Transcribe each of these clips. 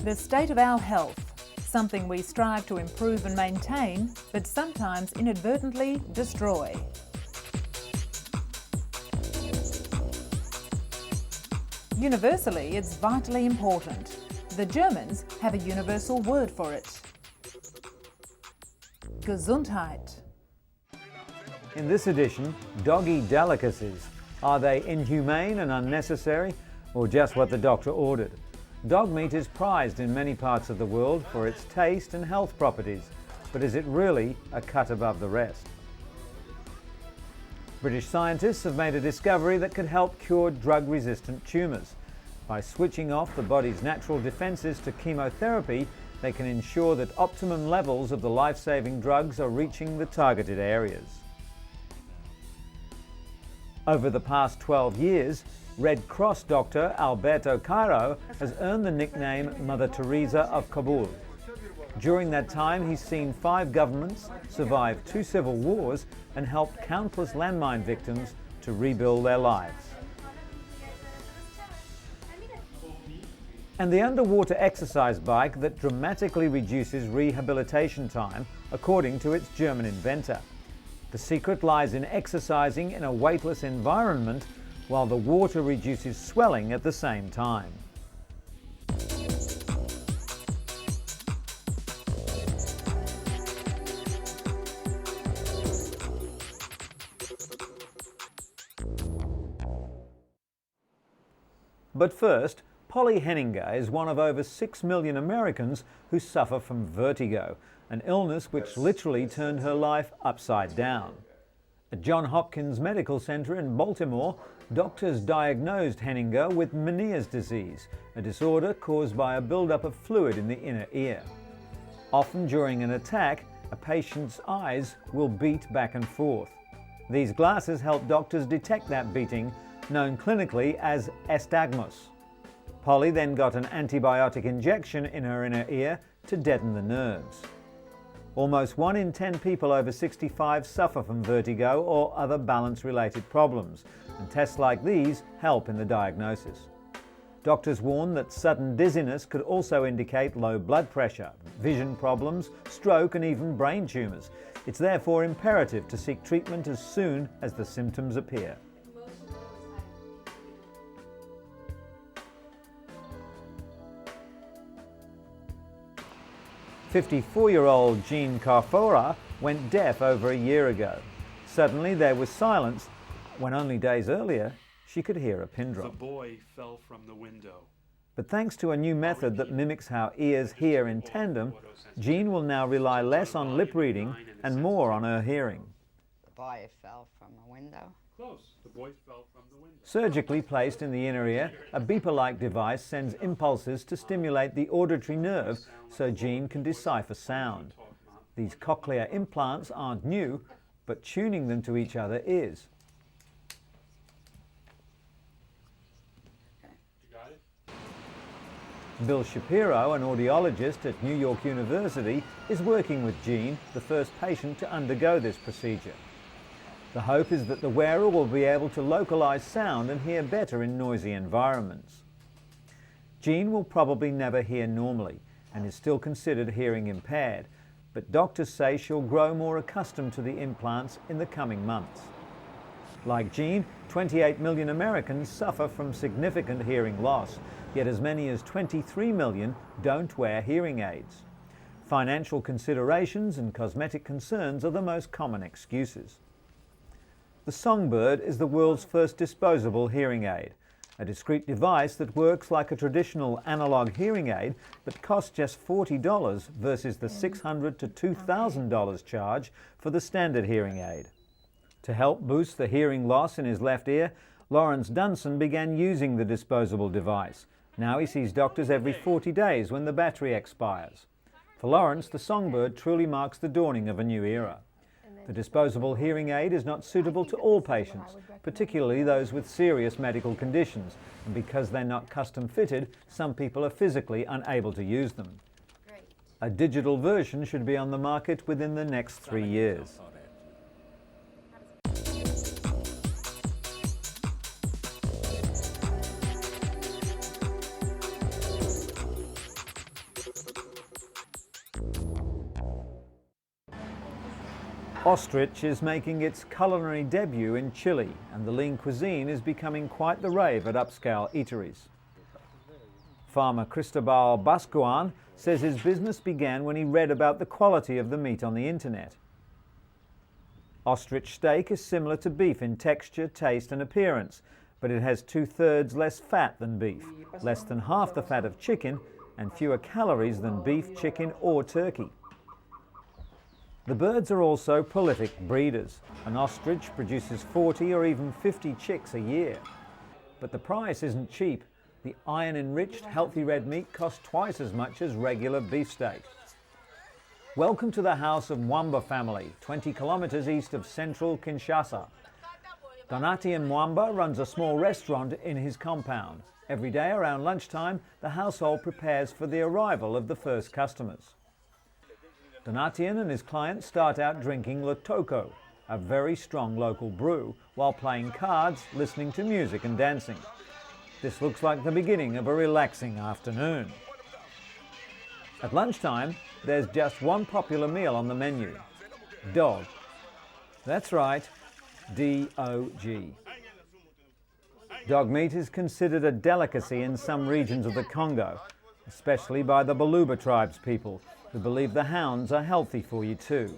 The state of our health, something we strive to improve and maintain, but sometimes inadvertently destroy. Universally, it's vitally important. The Germans have a universal word for it. Gesundheit. In this edition, doggy delicacies. Are they inhumane and unnecessary, or just what the doctor ordered? Dog meat is prized in many parts of the world for its taste and health properties, but is it really a cut above the rest? British scientists have made a discovery that could help cure drug-resistant tumours. By switching off the body's natural defences to chemotherapy, they can ensure that optimum levels of the life-saving drugs are reaching the targeted areas. Over the past 12 years, Red Cross doctor Alberto Cairo has earned the nickname Mother Teresa of Kabul. During that time, he's seen 5 governments, survived 2 civil wars, and helped countless landmine victims to rebuild their lives. And the underwater exercise bike that dramatically reduces rehabilitation time, according to its German inventor. The secret lies in exercising in a weightless environment while the water reduces swelling at the same time. But first, Polly Henninger is one of over 6 million Americans who suffer from vertigo, an illness which literally turned her life upside down. At Johns Hopkins Medical Center in Baltimore, doctors diagnosed Henninger with Meniere's disease, a disorder caused by a buildup of fluid in the inner ear. Often during an attack, a patient's eyes will beat back and forth. These glasses help doctors detect that beating, known clinically as nystagmus. Polly then got an antibiotic injection in her inner ear to deaden the nerves. Almost 1 in 10 people over 65 suffer from vertigo or other balance-related problems, and tests like these help in the diagnosis. Doctors warn that sudden dizziness could also indicate low blood pressure, vision problems, stroke, and even brain tumours. It's therefore imperative to seek treatment as soon as the symptoms appear. 54-year-old Jean Carfora went deaf over a year ago. Suddenly there was silence when only days earlier she could hear a pin drop. The boy fell from the window. But thanks to a new method that mimics how ears hear in tandem, Jean will now rely less on lip reading and more on her hearing. The boy fell from the window. Close. The boy fell from the window. Surgically placed in the inner ear, a beeper-like device sends impulses to stimulate the auditory nerve so Jean can decipher sound. These cochlear implants aren't new, but tuning them to each other is. Bill Shapiro, an audiologist at New York University, is working with Jean, the first patient to undergo this procedure. The hope is that the wearer will be able to localize sound and hear better in noisy environments. Jean will probably never hear normally and is still considered hearing impaired, but doctors say she'll grow more accustomed to the implants in the coming months. Like Jean, 28 million Americans suffer from significant hearing loss, yet as many as 23 million don't wear hearing aids. Financial considerations and cosmetic concerns are the most common excuses. The Songbird is the world's first disposable hearing aid, a discrete device that works like a traditional analog hearing aid but costs just $40 versus the $600 to $2,000 charge for the standard hearing aid. To help boost the hearing loss in his left ear, Lawrence Dunson began using the disposable device. Now he sees doctors every 40 days when the battery expires. For Lawrence, the Songbird truly marks the dawning of a new era. The disposable hearing aid is not suitable to all patients, particularly those with serious medical conditions, and because they're not custom fitted, some people are physically unable to use them. A digital version should be on the market within the next 3 years. Ostrich is making its culinary debut in Chile, and the lean cuisine is becoming quite the rave at upscale eateries. Farmer Cristobal Bascuan says his business began when he read about the quality of the meat on the internet. Ostrich steak is similar to beef in texture, taste and appearance, but it has 2/3 less fat than beef, less than half the fat of chicken, and fewer calories than beef, chicken or turkey. The birds are also prolific breeders. An ostrich produces 40 or even 50 chicks a year. But the price isn't cheap. The iron-enriched, healthy red meat costs twice as much as regular beefsteak. Welcome to the house of Mwamba family, 20 kilometers east of central Kinshasa. Donatien Mwamba runs a small restaurant in his compound. Every day around lunchtime, the household prepares for the arrival of the first customers. Donatien and his clients start out drinking Lotoko, a very strong local brew, while playing cards, listening to music and dancing. This looks like the beginning of a relaxing afternoon. At lunchtime, there's just one popular meal on the menu: dog. That's right, D-O-G. Dog meat is considered a delicacy in some regions of the Congo, especially by the Baluba tribes people, who believe the hounds are healthy for you too.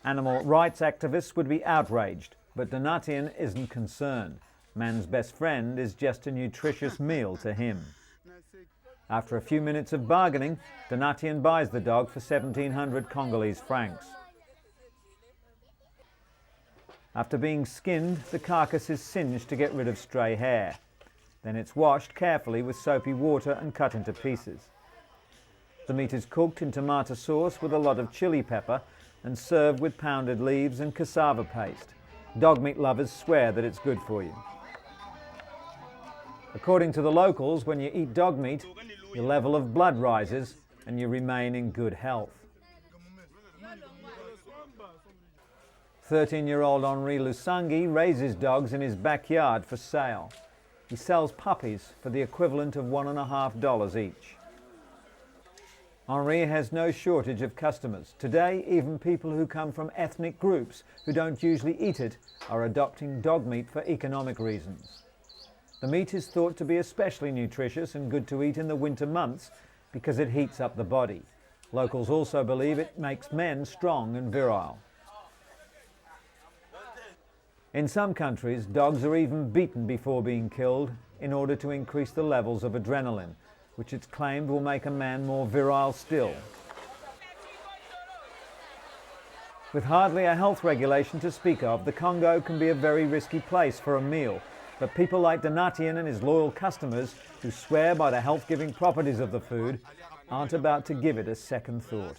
Animal rights activists would be outraged, but Donatien isn't concerned. Man's best friend is just a nutritious meal to him. After a few minutes of bargaining, Donatien buys the dog for 1,700 Congolese francs. After being skinned, the carcass is singed to get rid of stray hair. Then it's washed carefully with soapy water and cut into pieces. The meat is cooked in tomato sauce with a lot of chili pepper and served with pounded leaves and cassava paste. Dog meat lovers swear that it's good for you. According to the locals, when you eat dog meat, your level of blood rises and you remain in good health. 13-year-old Henri Lusangi raises dogs in his backyard for sale. He sells puppies for the equivalent of $1.50 each. Henri has no shortage of customers. Today, even people who come from ethnic groups who don't usually eat it are adopting dog meat for economic reasons. The meat is thought to be especially nutritious and good to eat in the winter months because it heats up the body. Locals also believe it makes men strong and virile. In some countries, dogs are even beaten before being killed in order to increase the levels of adrenaline, which it's claimed will make a man more virile still. With hardly a health regulation to speak of, the Congo can be a very risky place for a meal, but people like Donatien and his loyal customers, who swear by the health-giving properties of the food, aren't about to give it a second thought.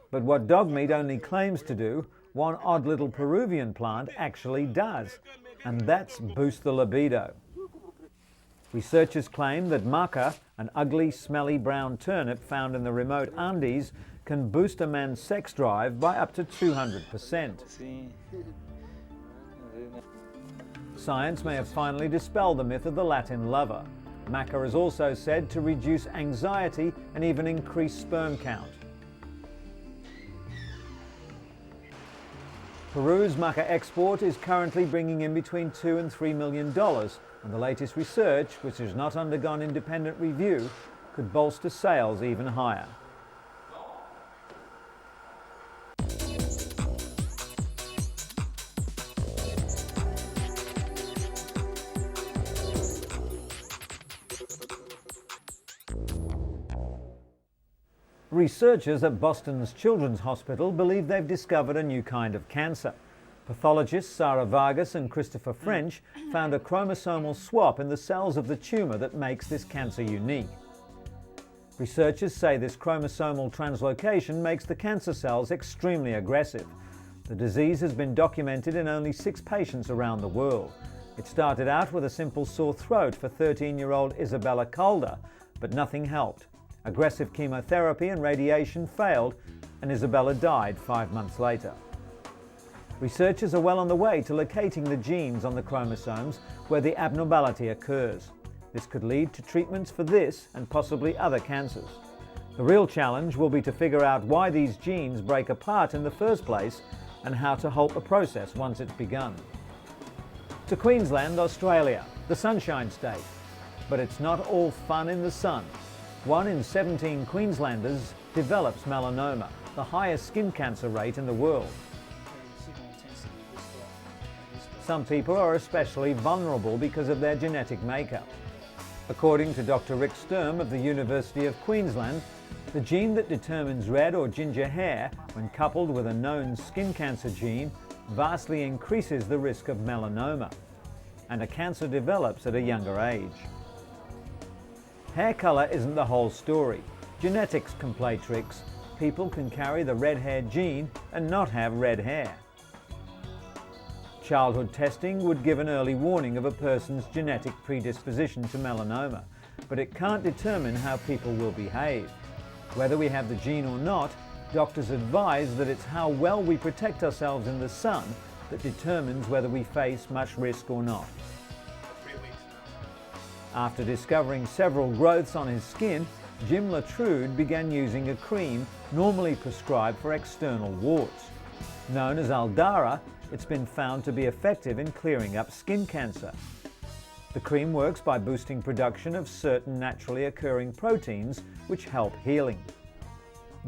But what dog meat only claims to do, one odd little Peruvian plant actually does, and that's boost the libido. Researchers claim that maca, an ugly, smelly brown turnip found in the remote Andes, can boost a man's sex drive by up to 200%. Science may have finally dispelled the myth of the Latin lover. Maca is also said to reduce anxiety and even increase sperm count. Peru's maca export is currently bringing in between $2 and $3 million, and the latest research, which has not undergone independent review, could bolster sales even higher. Researchers at Boston's Children's Hospital believe they've discovered a new kind of cancer. Pathologists Sarah Vargas and Christopher French found a chromosomal swap in the cells of the tumour that makes this cancer unique. Researchers say this chromosomal translocation makes the cancer cells extremely aggressive. The disease has been documented in only 6 patients around the world. It started out with a simple sore throat for 13-year-old Isabella Calder, but nothing helped. Aggressive chemotherapy and radiation failed, and Isabella died 5 months later. Researchers are well on the way to locating the genes on the chromosomes where the abnormality occurs. This could lead to treatments for this and possibly other cancers. The real challenge will be to figure out why these genes break apart in the first place and how to halt the process once it's begun. To Queensland, Australia, the Sunshine State. But it's not all fun in the sun. 1 in 17 Queenslanders develops melanoma, the highest skin cancer rate in the world. Some people are especially vulnerable because of their genetic makeup. According to Dr. Rick Sturm of the University of Queensland, the gene that determines red or ginger hair, when coupled with a known skin cancer gene, vastly increases the risk of melanoma, and a cancer develops at a younger age. Hair colour isn't the whole story. Genetics can play tricks. People can carry the red hair gene and not have red hair. Childhood testing would give an early warning of a person's genetic predisposition to melanoma, but it can't determine how people will behave. Whether we have the gene or not, doctors advise that it's how well we protect ourselves in the sun that determines whether we face much risk or not. After discovering several growths on his skin, Jim Latrude began using a cream normally prescribed for external warts. Known as Aldara, it's been found to be effective in clearing up skin cancer. The cream works by boosting production of certain naturally occurring proteins which help healing.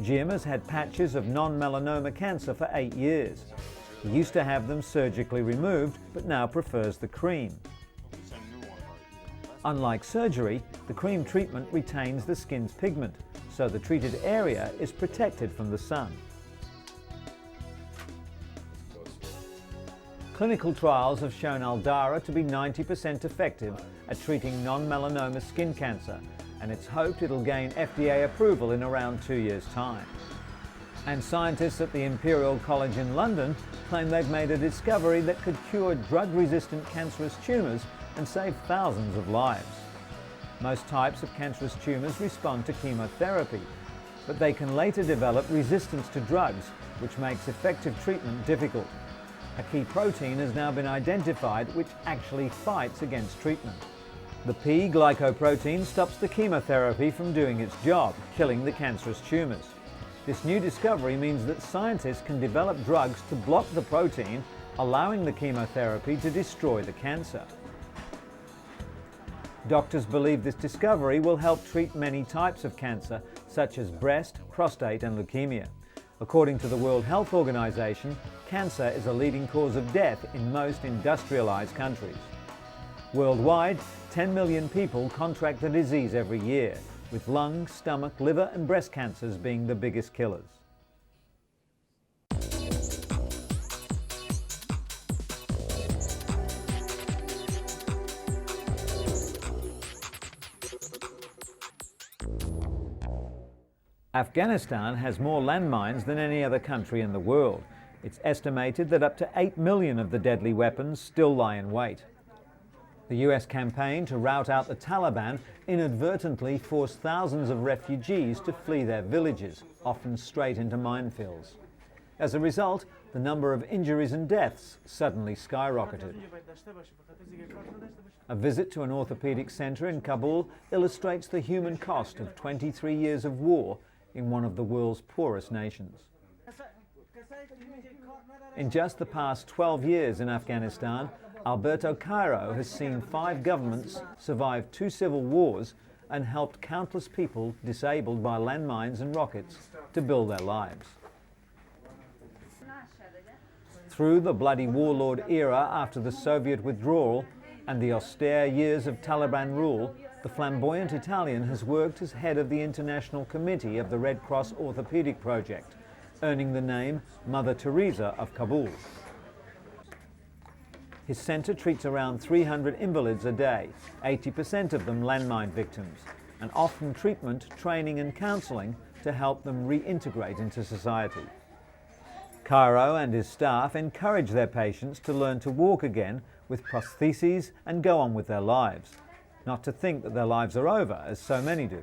Jim has had patches of non-melanoma cancer for 8 years. He used to have them surgically removed, but now prefers the cream. Unlike surgery, the cream treatment retains the skin's pigment, so the treated area is protected from the sun. Clinical trials have shown Aldara to be 90% effective at treating non-melanoma skin cancer, and it's hoped it'll gain FDA approval in around 2 years' time. And scientists at the Imperial College in London claim they've made a discovery that could cure drug-resistant cancerous tumours and save thousands of lives. Most types of cancerous tumours respond to chemotherapy, but they can later develop resistance to drugs, which makes effective treatment difficult. A key protein has now been identified which actually fights against treatment. The P-glycoprotein stops the chemotherapy from doing its job, killing the cancerous tumours. This new discovery means that scientists can develop drugs to block the protein, allowing the chemotherapy to destroy the cancer. Doctors believe this discovery will help treat many types of cancer, such as breast, prostate and leukemia. According to the World Health Organization, cancer is a leading cause of death in most industrialized countries. Worldwide, 10 million people contract the disease every year, with lung, stomach, liver and breast cancers being the biggest killers. Afghanistan has more landmines than any other country in the world. It's estimated that up to 8 million of the deadly weapons still lie in wait. The US campaign to rout out the Taliban inadvertently forced thousands of refugees to flee their villages, often straight into minefields. As a result, the number of injuries and deaths suddenly skyrocketed. A visit to an orthopedic centre in Kabul illustrates the human cost of 23 years of war in one of the world's poorest nations. In just the past 12 years in Afghanistan, Alberto Cairo has seen 5 governments survive 2 civil wars and helped countless people disabled by landmines and rockets to build their lives. Through the bloody warlord era after the Soviet withdrawal and the austere years of Taliban rule, the flamboyant Italian has worked as head of the International Committee of the Red Cross Orthopedic Project, earning the name Mother Teresa of Kabul. His centre treats around 300 invalids a day, 80% of them landmine victims, and often treatment, training and counselling to help them reintegrate into society. Cairo and his staff encourage their patients to learn to walk again with prostheses and go on with their lives, not to think that their lives are over, as so many do.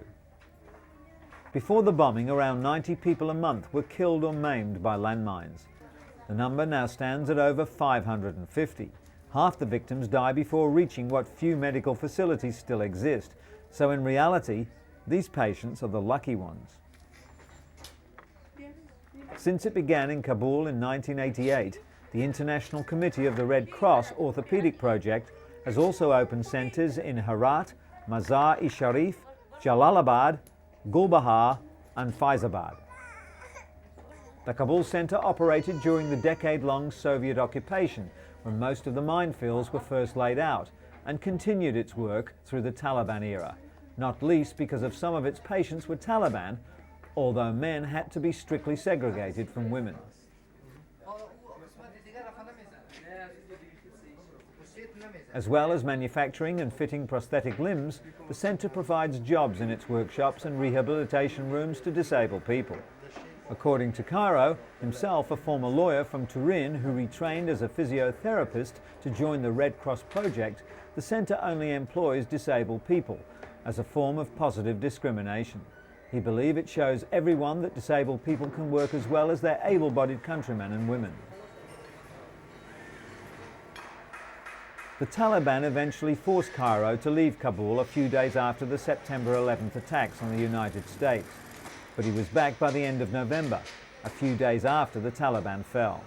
Before the bombing, around 90 people a month were killed or maimed by landmines. The number now stands at over 550. Half the victims die before reaching what few medical facilities still exist, so in reality, these patients are the lucky ones. Since it began in Kabul in 1988, the International Committee of the Red Cross Orthopedic Project has also opened centres in Herat, Mazar-e-Sharif, Jalalabad, Gulbahar and Faizabad. The Kabul centre operated during the decade-long Soviet occupation, when most of the minefields were first laid out, and continued its work through the Taliban era, not least because of some of its patients were Taliban, although men had to be strictly segregated from women. As well as manufacturing and fitting prosthetic limbs, the centre provides jobs in its workshops and rehabilitation rooms to disabled people. According to Cairo, himself a former lawyer from Turin who retrained as a physiotherapist to join the Red Cross project, the centre only employs disabled people as a form of positive discrimination. He believes it shows everyone that disabled people can work as well as their able-bodied countrymen and women. The Taliban eventually forced Cairo to leave Kabul a few days after the September 11th attacks on the United States, but he was back by the end of November, a few days after the Taliban fell.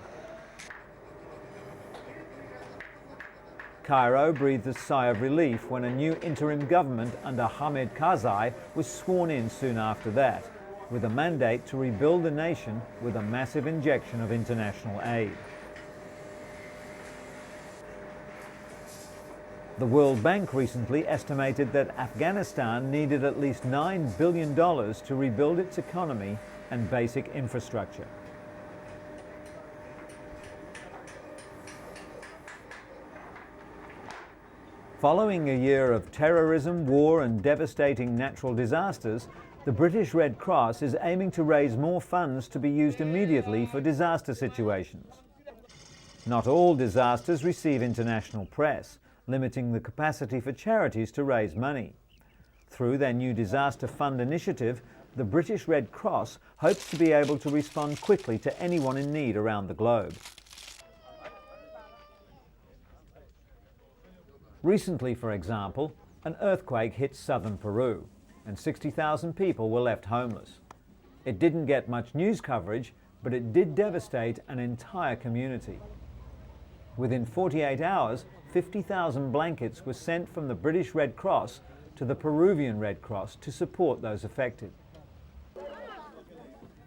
Cairo breathed a sigh of relief when a new interim government under Hamid Karzai was sworn in soon after that, with a mandate to rebuild the nation with a massive injection of international aid. The World Bank recently estimated that Afghanistan needed at least $9 billion to rebuild its economy and basic infrastructure. Following a year of terrorism, war and devastating natural disasters, the British Red Cross is aiming to raise more funds to be used immediately for disaster situations. Not all disasters receive international press, limiting the capacity for charities to raise money. Through their new Disaster Fund initiative, the British Red Cross hopes to be able to respond quickly to anyone in need around the globe. Recently, for example, an earthquake hit southern Peru, and 60,000 people were left homeless. It didn't get much news coverage, but it did devastate an entire community. Within 48 hours, 50,000 blankets were sent from the British Red Cross to the Peruvian Red Cross to support those affected.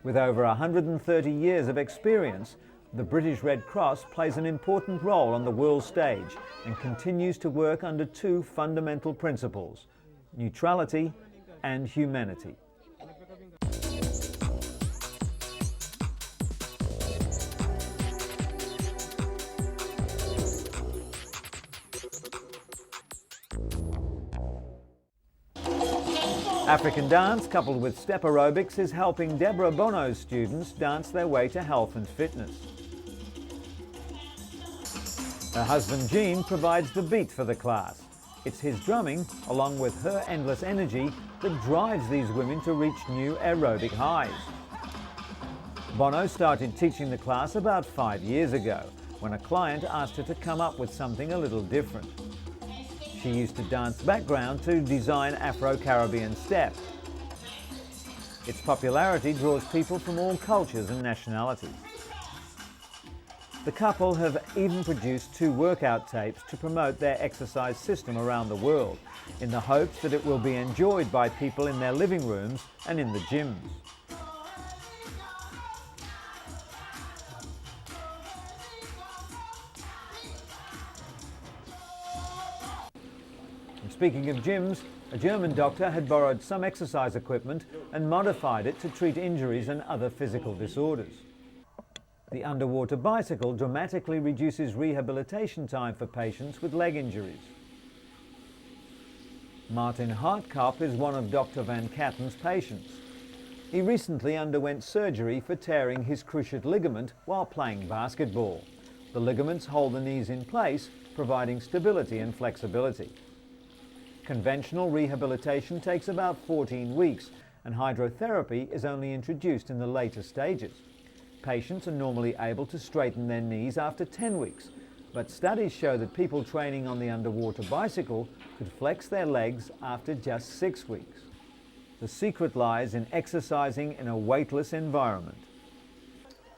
With over 130 years of experience, the British Red Cross plays an important role on the world stage and continues to work under two fundamental principles: neutrality and humanity. African dance coupled with step aerobics is helping Deborah Bono's students dance their way to health and fitness. Her husband Gene provides the beat for the class. It's his drumming, along with her endless energy, that drives these women to reach new aerobic highs. Bono started teaching the class about 5 years ago, when a client asked her to come up with something a little different. She used a dance background to design Afro-Caribbean step. Its popularity draws people from all cultures and nationalities. The couple have even produced 2 workout tapes to promote their exercise system around the world, in the hopes that it will be enjoyed by people in their living rooms and in the gyms. And speaking of gyms, a German doctor had borrowed some exercise equipment and modified it to treat injuries and other physical disorders. The underwater bicycle dramatically reduces rehabilitation time for patients with leg injuries. Martin Hartkop is one of Dr. Van Katten's patients. He recently underwent surgery for tearing his cruciate ligament while playing basketball. The ligaments hold the knees in place, providing stability and flexibility. Conventional rehabilitation takes about 14 weeks, and hydrotherapy is only introduced in the later stages. Patients are normally able to straighten their knees after 10 weeks, but studies show that people training on the underwater bicycle could flex their legs after just 6 weeks. The secret lies in exercising in a weightless environment.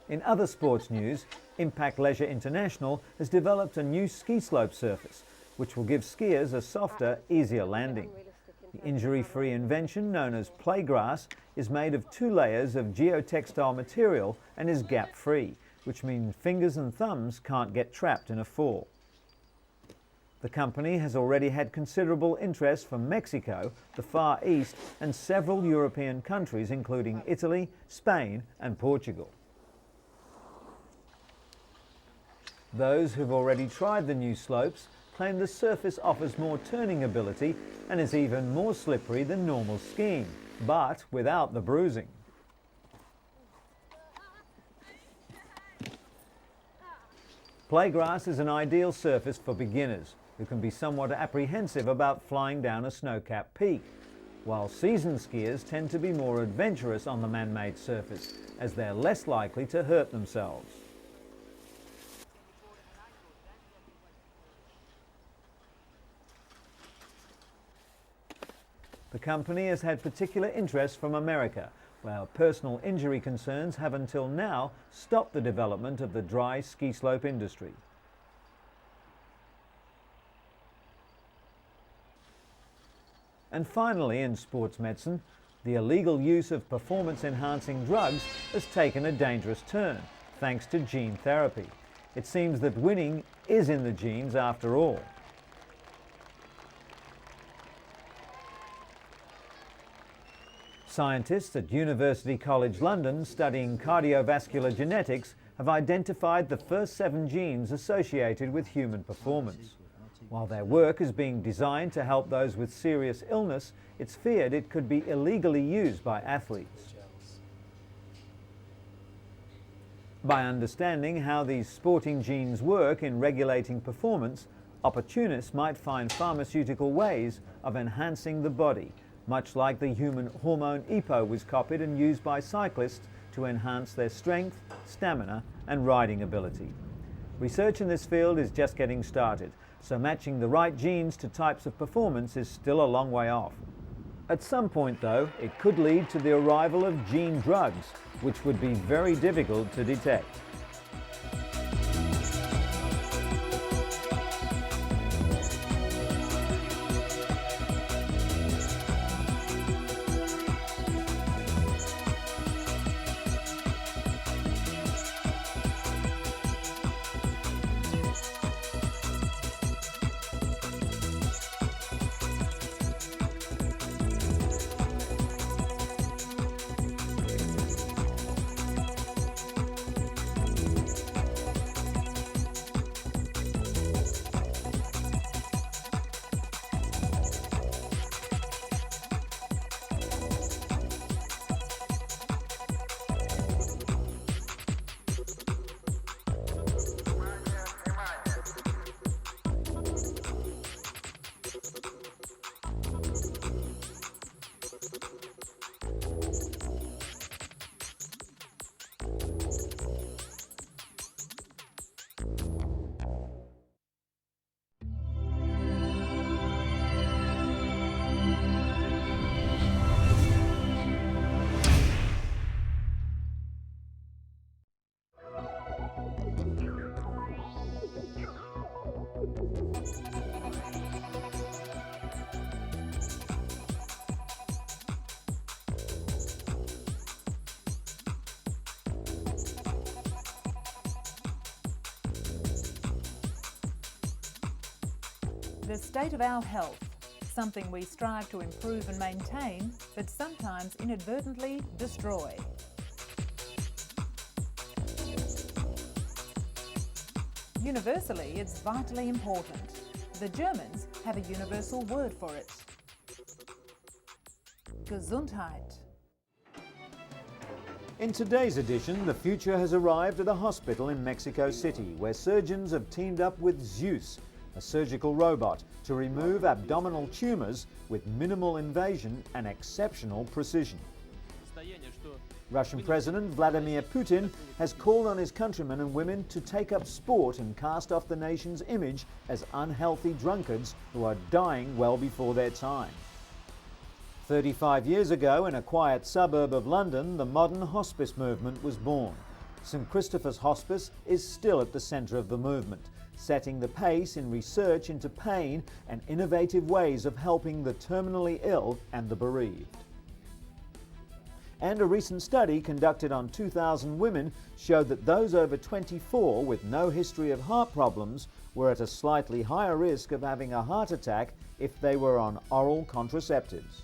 In other sports news, Impact Leisure International has developed a new ski slope surface, which will give skiers a softer, easier landing. The injury-free invention, known as playgrass, is made of 2 layers of geotextile material and is gap-free, which means fingers and thumbs can't get trapped in a fall. The company has already had considerable interest from Mexico, the Far East, and several European countries, including Italy, Spain, and Portugal. Those who've already tried the new slopes claim the surface offers more turning ability and is even more slippery than normal skiing, but without the bruising. Playgrass is an ideal surface for beginners who can be somewhat apprehensive about flying down a snow-capped peak, while seasoned skiers tend to be more adventurous on the man-made surface, as they're less likely to hurt themselves. The company has had particular interest from America, where personal injury concerns have until now stopped the development of the dry ski slope industry. And finally, in sports medicine, the illegal use of performance-enhancing drugs has taken a dangerous turn, thanks to gene therapy. It seems that winning is in the genes after all. Scientists at University College London studying cardiovascular genetics have identified the first 7 genes associated with human performance. While their work is being designed to help those with serious illness, it's feared it could be illegally used by athletes. By understanding how these sporting genes work in regulating performance, opportunists might find pharmaceutical ways of enhancing the body, much like the human hormone EPO was copied and used by cyclists to enhance their strength, stamina, and riding ability. Research in this field is just getting started, so matching the right genes to types of performance is still a long way off. At some point, though, it could lead to the arrival of gene drugs, which would be very difficult to detect. The state of our health, something we strive to improve and maintain, but sometimes inadvertently destroy. Universally, it's vitally important. The Germans have a universal word for it. Gesundheit. In today's edition, the future has arrived at a hospital in Mexico City, where surgeons have teamed up with Zeus, a surgical robot, to remove abdominal tumours with minimal invasion and exceptional precision. Russian President Vladimir Putin has called on his countrymen and women to take up sport and cast off the nation's image as unhealthy drunkards who are dying well before their time. 35 years ago, in a quiet suburb of London, the modern hospice movement was born. St Christopher's Hospice is still at the centre of the movement, setting the pace in research into pain and innovative ways of helping the terminally ill and the bereaved. And a recent study conducted on 2,000 women showed that those over 24 with no history of heart problems were at a slightly higher risk of having a heart attack if they were on oral contraceptives.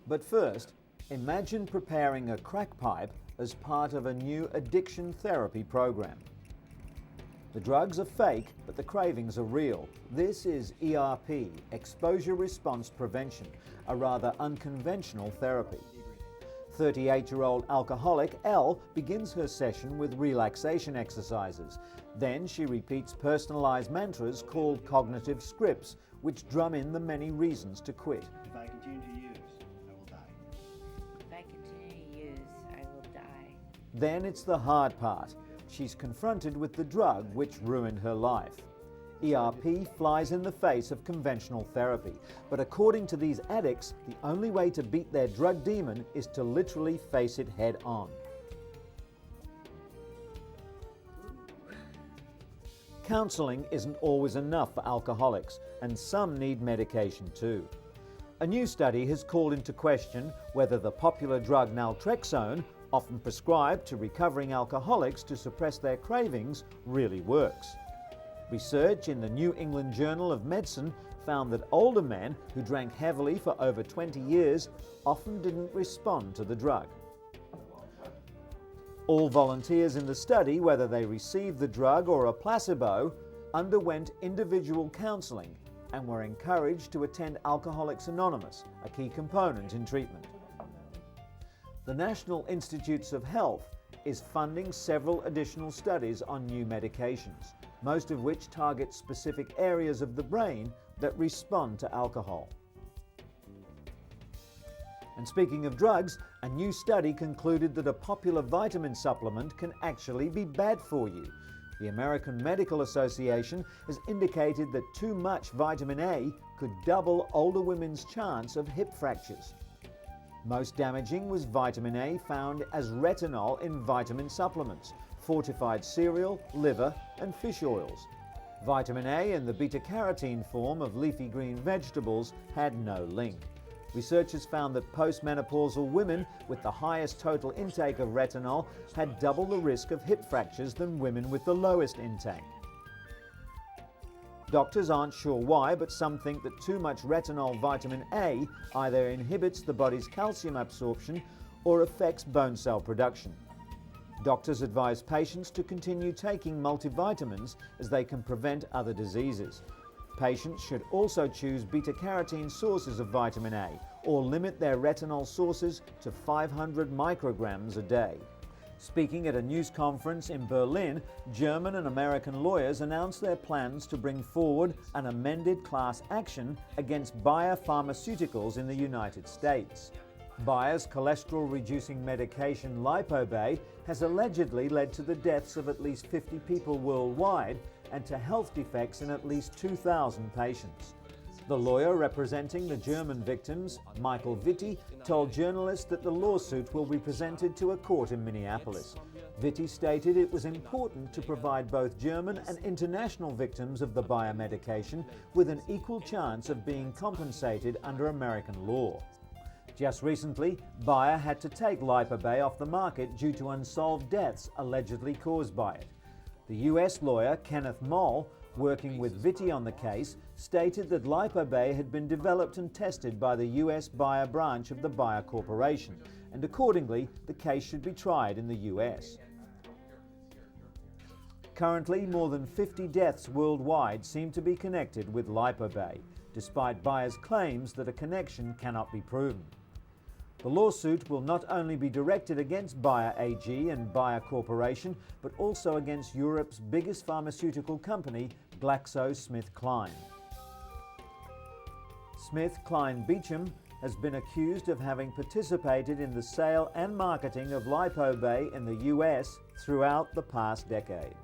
But first, imagine preparing a crack pipe as part of a new addiction therapy program. The drugs are fake, but the cravings are real. This is ERP, Exposure Response Prevention, a rather unconventional therapy. 38-year-old alcoholic Elle begins her session with relaxation exercises. Then she repeats personalized mantras called cognitive scripts, which drum in the many reasons to quit. If I continue to use, I will die. If I continue to use, I will die. Then it's the hard part. She's confronted with the drug which ruined her life. ERP flies in the face of conventional therapy, but according to these addicts, the only way to beat their drug demon is to literally face it head on. Counselling isn't always enough for alcoholics, and some need medication too. A new study has called into question whether the popular drug naltrexone, often prescribed to recovering alcoholics to suppress their cravings, really works. Research in the New England Journal of Medicine found that older men who drank heavily for over 20 years often didn't respond to the drug. All volunteers in the study, whether they received the drug or a placebo, underwent individual counselling and were encouraged to attend Alcoholics Anonymous, a key component in treatment. The National Institutes of Health is funding several additional studies on new medications, most of which target specific areas of the brain that respond to alcohol. And speaking of drugs, a new study concluded that a popular vitamin supplement can actually be bad for you. The American Medical Association has indicated that too much vitamin A could double older women's chance of hip fractures. Most damaging was vitamin A found as retinol in vitamin supplements, fortified cereal, liver, and fish oils. Vitamin A in the beta-carotene form of leafy green vegetables had no link. Researchers found that postmenopausal women with the highest total intake of retinol had double the risk of hip fractures than women with the lowest intake. Doctors aren't sure why, but some think that too much retinol vitamin A either inhibits the body's calcium absorption or affects bone cell production. Doctors advise patients to continue taking multivitamins as they can prevent other diseases. Patients should also choose beta-carotene sources of vitamin A or limit their retinol sources to 500 micrograms a day. Speaking at a news conference in Berlin, German and American lawyers announced their plans to bring forward an amended class action against Bayer Pharmaceuticals in the United States. Bayer's cholesterol-reducing medication Lipobay has allegedly led to the deaths of at least 50 people worldwide and to health defects in at least 2,000 patients. The lawyer representing the German victims, Michael Vitti, told journalists that the lawsuit will be presented to a court in Minneapolis. Vitti stated it was important to provide both German and international victims of the Bayer medication with an equal chance of being compensated under American law. Just recently, Bayer had to take Lipobay off the market due to unsolved deaths allegedly caused by it. The US lawyer Kenneth Moll, working with Vitti on the case, stated that Lipobay had been developed and tested by the US Bayer branch of the Bayer Corporation, and accordingly, the case should be tried in the US. Currently, more than 50 deaths worldwide seem to be connected with Lipobay, despite Bayer's claims that a connection cannot be proven. The lawsuit will not only be directed against Bayer AG and Bayer Corporation, but also against Europe's biggest pharmaceutical company, GlaxoSmithKline. SmithKline Beecham has been accused of having participated in the sale and marketing of Lipobay in the US throughout the past decade.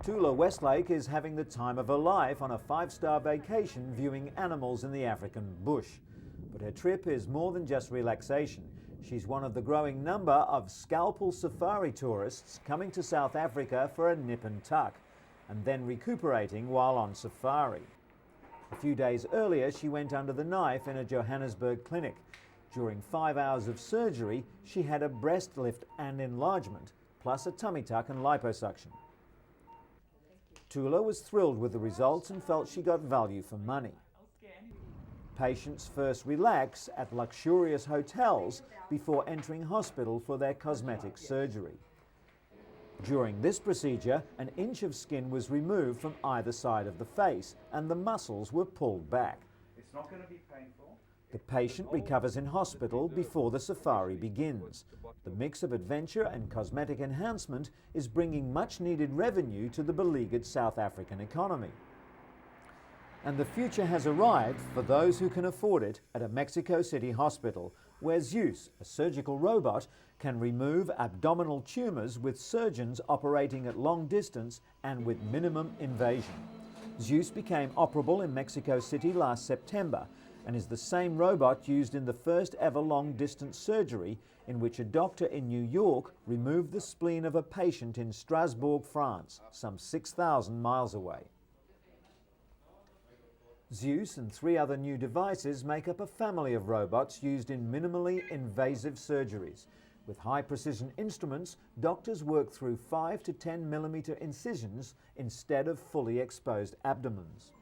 Tula Westlake is having the time of her life on a 5-star vacation viewing animals in the African bush. But her trip is more than just relaxation. She's one of the growing number of scalpel safari tourists coming to South Africa for a nip and tuck, and then recuperating while on safari. A few days earlier, she went under the knife in a Johannesburg clinic. During 5 hours of surgery, she had a breast lift and enlargement, plus a tummy tuck and liposuction. Tula was thrilled with the results and felt she got value for money. Patients first relax at luxurious hotels before entering hospital for their cosmetic surgery. During this procedure, an inch of skin was removed from either side of the face and the muscles were pulled back. It's not going to be painful. The patient recovers in hospital before the safari begins. The mix of adventure and cosmetic enhancement is bringing much needed revenue to the beleaguered South African economy. And the future has arrived for those who can afford it at a Mexico City hospital, where Zeus, a surgical robot, can remove abdominal tumours with surgeons operating at long distance and with minimum invasion. Zeus became operable in Mexico City last September and is the same robot used in the first ever long-distance surgery in which a doctor in New York removed the spleen of a patient in Strasbourg, France, some 6,000 miles away. Zeus and 3 other new devices make up a family of robots used in minimally invasive surgeries. With high-precision instruments, doctors work through 5 to 10 millimeter incisions instead of fully exposed abdomens.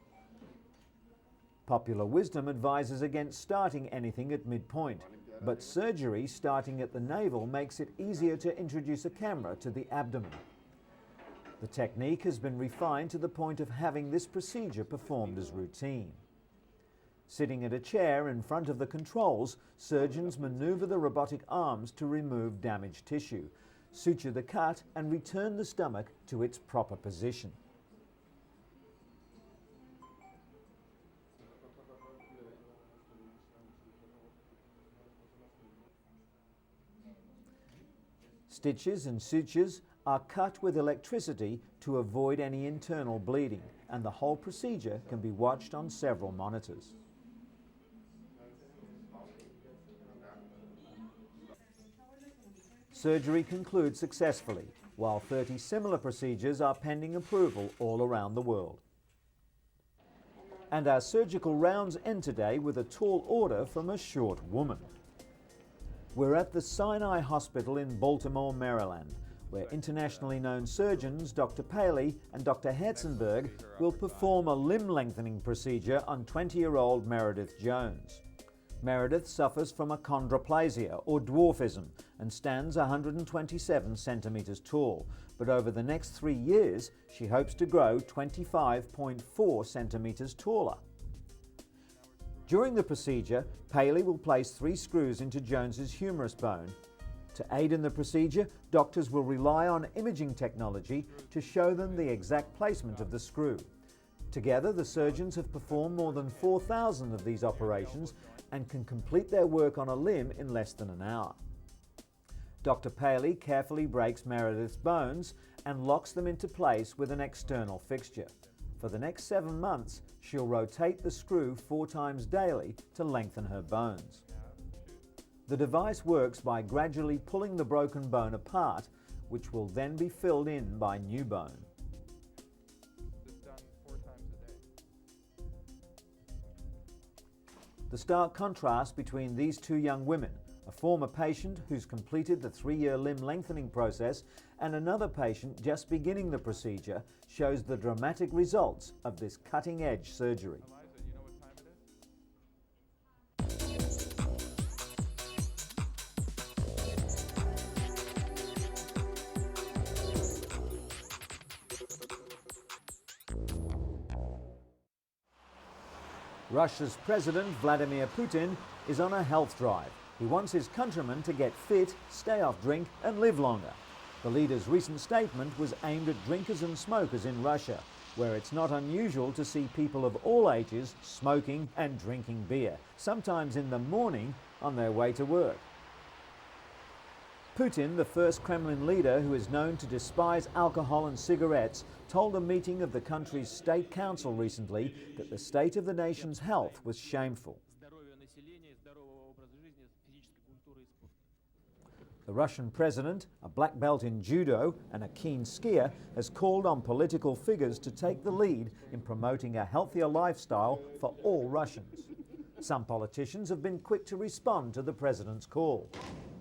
Popular wisdom advises against starting anything at midpoint, but surgery starting at the navel makes it easier to introduce a camera to the abdomen. The technique has been refined to the point of having this procedure performed as routine. Sitting at a chair in front of the controls, surgeons maneuver the robotic arms to remove damaged tissue, suture the cut and return the stomach to its proper position. Stitches and sutures are cut with electricity to avoid any internal bleeding, and the whole procedure can be watched on several monitors. Surgery concludes successfully, while 30 similar procedures are pending approval all around the world. And our surgical rounds end today with a tall order from a short woman. We're at the Sinai Hospital in Baltimore, Maryland, where internationally known surgeons Dr. Paley and Dr. Herzenberg will perform a limb lengthening procedure on 20-year-old Meredith Jones. Meredith suffers from achondroplasia or dwarfism and stands 127 centimetres tall, but over the next 3 years she hopes to grow 25.4 centimetres taller. During the procedure, Paley will place 3 screws into Jones's humerus bone. To aid in the procedure, doctors will rely on imaging technology to show them the exact placement of the screw. Together, the surgeons have performed more than 4,000 of these operations and can complete their work on a limb in less than an hour. Dr. Paley carefully breaks Meredith's bones and locks them into place with an external fixture. For the next 7 months, she'll rotate the screw 4 times daily to lengthen her bones. The device works by gradually pulling the broken bone apart, which will then be filled in by new bone. The stark contrast between these 2 young women, a former patient who's completed the 3-year limb lengthening process and another patient just beginning the procedure, shows the dramatic results of this cutting-edge surgery. Russia's President Vladimir Putin is on a health drive. He wants his countrymen to get fit, stay off drink and live longer. The leader's recent statement was aimed at drinkers and smokers in Russia, where it's not unusual to see people of all ages smoking and drinking beer, sometimes in the morning on their way to work. Putin, the first Kremlin leader who is known to despise alcohol and cigarettes, told a meeting of the country's state council recently that the state of the nation's health was shameful. The Russian president, a black belt in judo and a keen skier, has called on political figures to take the lead in promoting a healthier lifestyle for all Russians. Some politicians have been quick to respond to the president's call.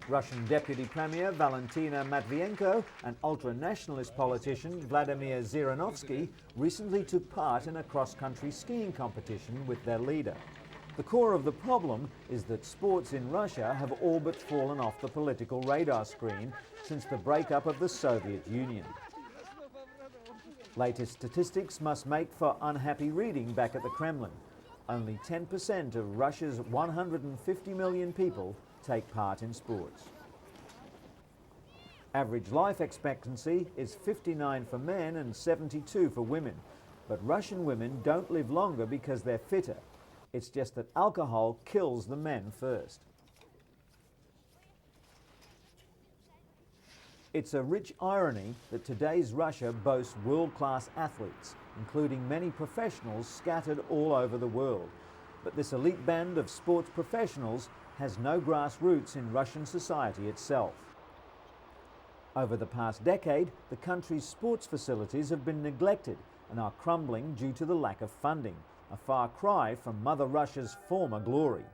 Russian Deputy Premier Valentina Matvienko and ultra-nationalist politician Vladimir Zhirinovsky recently took part in a cross-country skiing competition with their leader. The core of the problem is that sports in Russia have all but fallen off the political radar screen since the breakup of the Soviet Union. Latest statistics must make for unhappy reading back at the Kremlin. Only 10% of Russia's 150 million people take part in sports. Average life expectancy is 59 for men and 72 for women, but Russian women don't live longer because they're fitter. It's just that alcohol kills the men first. It's a rich irony that today's Russia boasts world-class athletes, including many professionals scattered all over the world. But this elite band of sports professionals has no grassroots in Russian society itself. Over the past decade, the country's sports facilities have been neglected and are crumbling due to the lack of funding, a far cry from Mother Russia's former glory.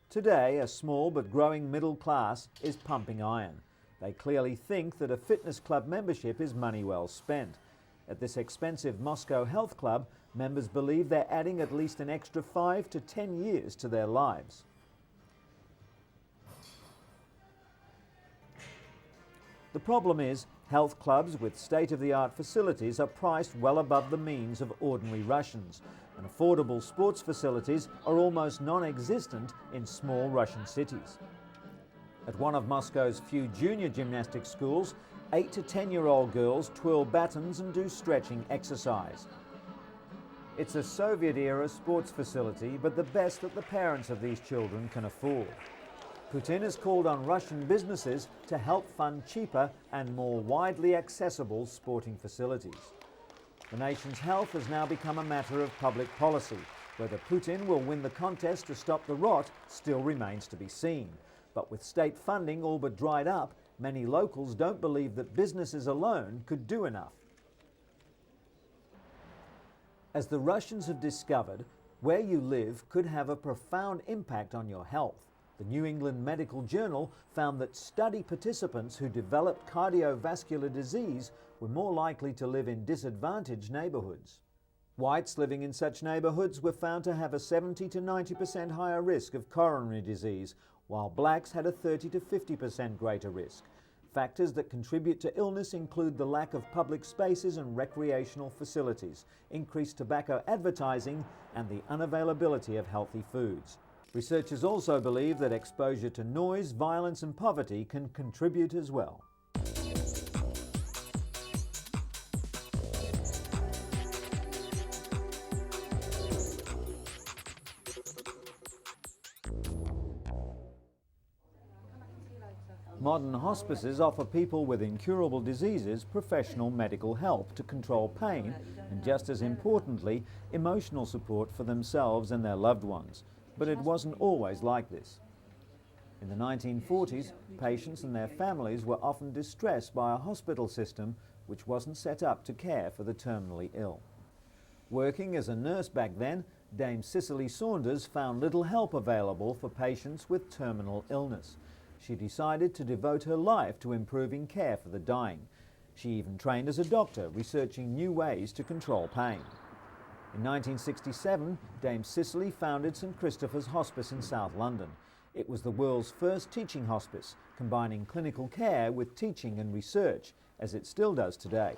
Today, a small but growing middle class is pumping iron. They clearly think that a fitness club membership is money well spent. At this expensive Moscow health club, members believe they're adding at least an extra 5 to 10 years to their lives. The problem is, health clubs with state-of-the-art facilities are priced well above the means of ordinary Russians, and affordable sports facilities are almost non-existent in small Russian cities. At one of Moscow's few junior gymnastics schools, 8 to 10-year-old girls twirl batons and do stretching exercise. It's a Soviet-era sports facility, but the best that the parents of these children can afford. Putin has called on Russian businesses to help fund cheaper and more widely accessible sporting facilities. The nation's health has now become a matter of public policy. Whether Putin will win the contest to stop the rot still remains to be seen. But with state funding all but dried up, many locals don't believe that businesses alone could do enough. As the Russians have discovered, where you live could have a profound impact on your health. The New England Medical Journal found that study participants who developed cardiovascular disease were more likely to live in disadvantaged neighbourhoods. Whites living in such neighbourhoods were found to have a 70 to 90% higher risk of coronary disease, while blacks had a 30 to 50% greater risk. Factors that contribute to illness include the lack of public spaces and recreational facilities, increased tobacco advertising, and the unavailability of healthy foods. Researchers also believe that exposure to noise, violence and poverty can contribute as well. Modern hospices offer people with incurable diseases professional medical help to control pain and, just as importantly, emotional support for themselves and their loved ones. But it wasn't always like this. In the 1940s, patients and their families were often distressed by a hospital system which wasn't set up to care for the terminally ill. Working as a nurse back then, Dame Cicely Saunders found little help available for patients with terminal illness. She decided to devote her life to improving care for the dying. She even trained as a doctor, researching new ways to control pain. In 1967, Dame Cicely founded St Christopher's Hospice in South London. It was the world's first teaching hospice, combining clinical care with teaching and research, as it still does today.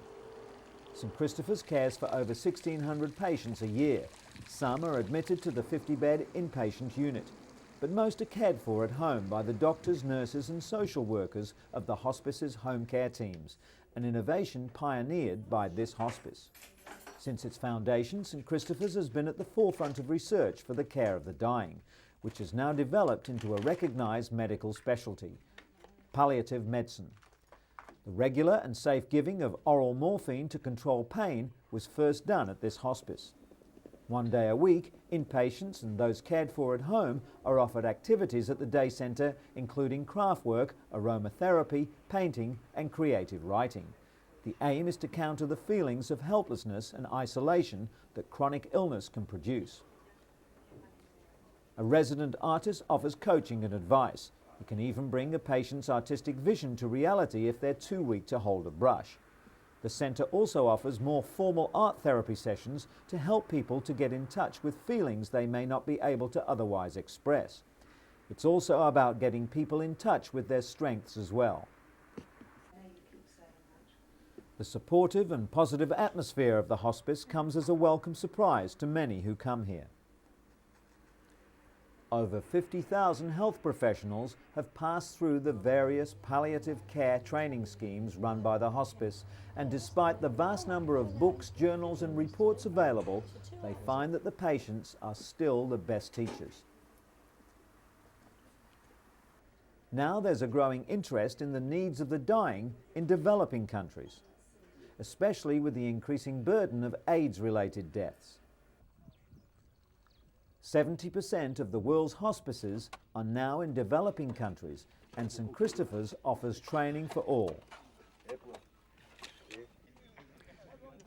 St Christopher's cares for over 1,600 patients a year. Some are admitted to the 50-bed inpatient unit. but most are cared for at home by the doctors, nurses and social workers of the hospice's home care teams, an innovation pioneered by this hospice. Since its foundation, St Christopher's has been at the forefront of research for the care of the dying, which has now developed into a recognised medical specialty, palliative medicine. The regular and safe giving of oral morphine to control pain was first done at this hospice. 1 day a week, inpatients and those cared for at home are offered activities at the day centre including craft work, aromatherapy, painting and creative writing. The aim is to counter the feelings of helplessness and isolation that chronic illness can produce. A resident artist offers coaching and advice. He can even bring a patient's artistic vision to reality if they're too weak to hold a brush. The centre also offers more formal art therapy sessions to help people to get in touch with feelings they may not be able to otherwise express. It's also about getting people in touch with their strengths as well. The supportive and positive atmosphere of the hospice comes as a welcome surprise to many who come here. Over 50,000 health professionals have passed through the various palliative care training schemes run by the hospice, and despite the vast number of books, journals and reports available, they find that the patients are still the best teachers. Now there's a growing interest in the needs of the dying in developing countries, especially with the increasing burden of AIDS-related deaths. 70% of the world's hospices are now in developing countries, and St Christopher's offers training for all.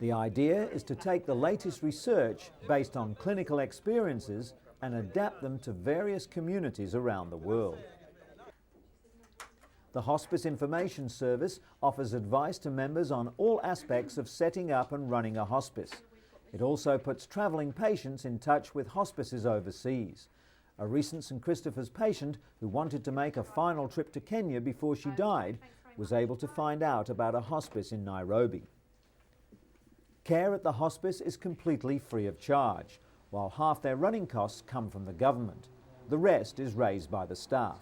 The idea is to take the latest research based on clinical experiences and adapt them to various communities around the world. The Hospice Information Service offers advice to members on all aspects of setting up and running a hospice. It also puts travelling patients in touch with hospices overseas. A recent St Christopher's patient who wanted to make a final trip to Kenya before she died was able to find out about a hospice in Nairobi. Care at the hospice is completely free of charge, while half their running costs come from the government. The rest is raised by the staff.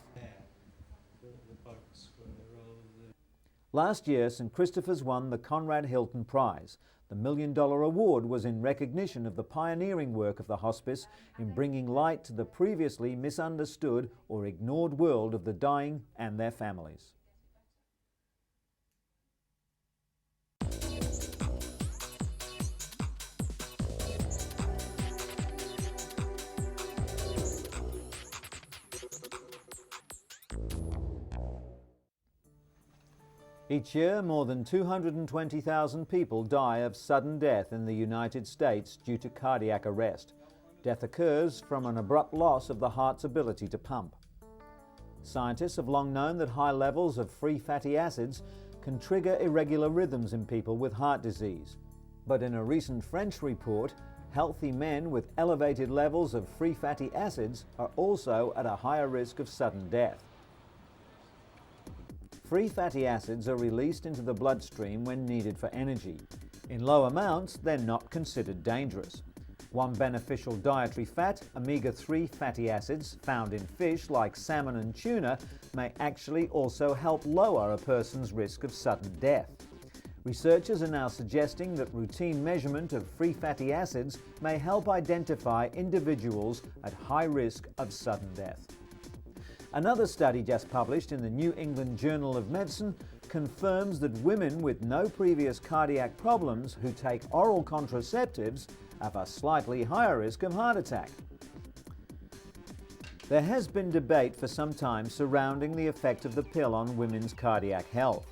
Last year, St Christopher's won the Conrad Hilton Prize. The $1 million award was in recognition of the pioneering work of the hospice in bringing light to the previously misunderstood or ignored world of the dying and their families. Each year, more than 220,000 people die of sudden death in the United States due to cardiac arrest. Death occurs from an abrupt loss of the heart's ability to pump. Scientists have long known that high levels of free fatty acids can trigger irregular rhythms in people with heart disease. But in a recent French report, healthy men with elevated levels of free fatty acids are also at a higher risk of sudden death. Free fatty acids are released into the bloodstream when needed for energy. In low amounts, they're not considered dangerous. One beneficial dietary fat, omega-3 fatty acids, found in fish like salmon and tuna, may actually also help lower a person's risk of sudden death. Researchers are now suggesting that routine measurement of free fatty acids may help identify individuals at high risk of sudden death. Another study just published in the New England Journal of Medicine confirms that women with no previous cardiac problems who take oral contraceptives have a slightly higher risk of heart attack. There has been debate for some time surrounding the effect of the pill on women's cardiac health.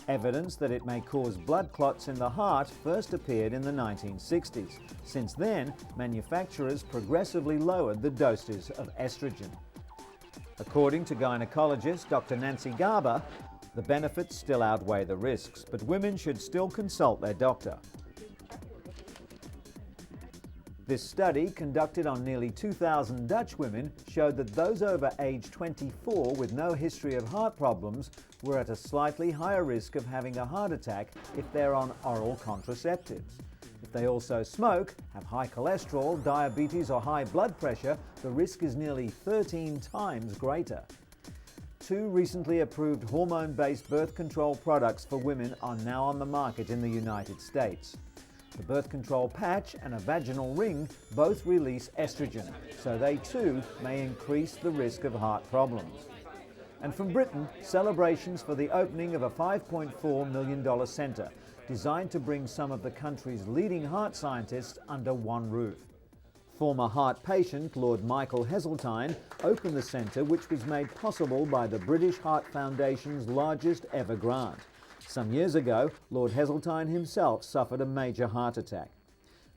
Evidence that it may cause blood clots in the heart first appeared in the 1960s. Since then, manufacturers progressively lowered the doses of estrogen. According to gynecologist Dr. Nancy Garber, the benefits still outweigh the risks, but women should still consult their doctor. This study, conducted on nearly 2,000 Dutch women, showed that those over age 24 with no history of heart problems were at a slightly higher risk of having a heart attack if they're on oral contraceptives. If they also smoke, have high cholesterol, diabetes or high blood pressure, the risk is nearly 13 times greater. 2 recently approved hormone-based birth control products for women are now on the market in the United States. The birth control patch and a vaginal ring both release estrogen, so they too may increase the risk of heart problems. And from Britain, celebrations for the opening of a $5.4 million centre designed to bring some of the country's leading heart scientists under one roof. Former heart patient Lord Michael Heseltine opened the centre, which was made possible by the British Heart Foundation's largest ever grant. Some years ago, Lord Heseltine himself suffered a major heart attack.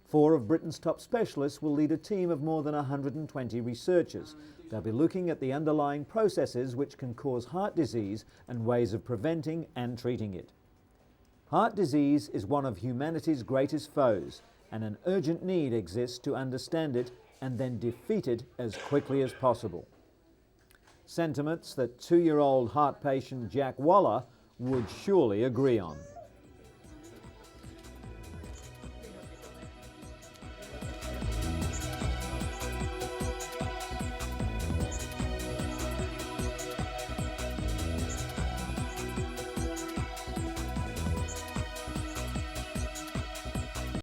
4 of Britain's top specialists will lead a team of more than 120 researchers. They'll be looking at the underlying processes which can cause heart disease and ways of preventing and treating it. Heart disease is one of humanity's greatest foes, and an urgent need exists to understand it and then defeat it as quickly as possible. Sentiments that 2-year-old heart patient Jack Waller would surely agree on.